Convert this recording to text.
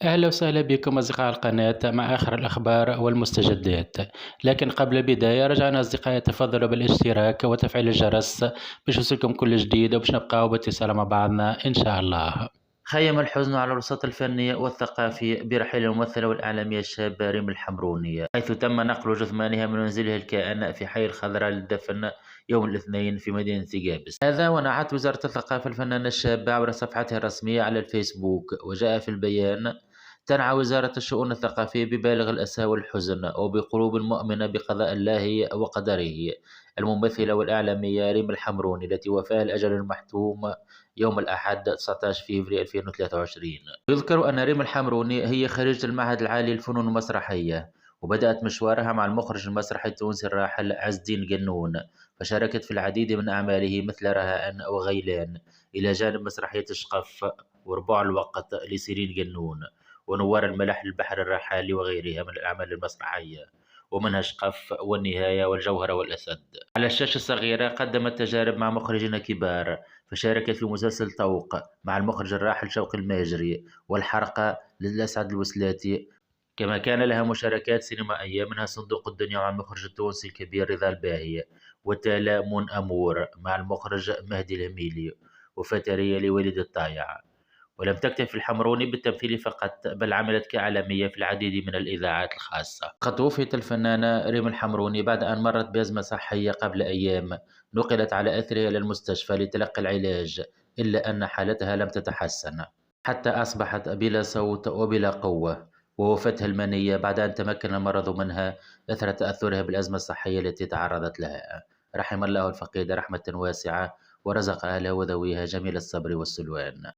أهلا وسهلا بكم أصدقاء القناة مع آخر الأخبار والمستجدات. لكن قبل البداية رجعنا أصدقائي تفضلوا بالاشتراك وتفعيل الجرس باش يوصلكم كل جديد وباش نبقاو باتصال مع بعضنا إن شاء الله. خيم الحزن على الوسط الفني والثقافي برحيل الممثلة والإعلامية الشابة ريم الحمروني، حيث تم نقل جثمانها من منزلها الكائن في حي الخضراء للدفن يوم الاثنين في مدينة جابس. هذا ونعت وزارة الثقافة الفنانة الشابة عبر صفحتها الرسمية على الفيسبوك، وجاء في البيان: تنعى وزارة الشؤون الثقافية ببالغ الأسى والحزن وبقلوب مؤمنة بقضاء الله وقدره الممثلة والإعلامية ريم الحمروني التي وفاها الأجل المحتوم يوم الأحد 19 فبراير 2023. يذكر أن ريم الحمروني هي خريجة المعهد العالي للفنون المسرحية، وبدأت مشوارها مع المخرج المسرحي التونسي الراحل عز الدين قنون، فشاركت في العديد من أعماله مثل رهائن وغيلان، إلى جانب مسرحية الشقف وربوع الوقت لسيرين قنون، ونوار الملح للبحر الرحالي وغيرها من الأعمال المسرحية، ومنها شقف والنهاية والجوهرة والأسد. على الشاشة الصغيرة قدمت تجارب مع مخرجين كبار، فشاركت في مسلسل طوق مع المخرج الراحل شوقي الماجري، والحرقة للأسعد الوسلاتي، كما كان لها مشاركات سينمائية منها صندوق الدنيا مع المخرج التونسي الكبير رضا الباهي، وتالامون أمور مع المخرج مهدي الهميلي، وفترية لوليد الطايع. ولم تكتف الحمروني بالتمثيل فقط، بل عملت كإعلامية في العديد من الإذاعات الخاصة. قد توفيت الفنانة ريم الحمروني بعد أن مرت بأزمة صحية قبل أيام، نقلت على أثرها إلى المستشفى لتلقي العلاج، إلا أن حالتها لم تتحسن حتى أصبحت بلا صوت وبلا قوة، ووفتها المنية بعد أن تمكن المرض منها أثر تأثرها بالأزمة الصحية التي تعرضت لها. رحم الله الفقيد رحمة واسعة، ورزق أهلها وذويها جميل الصبر والسلوان.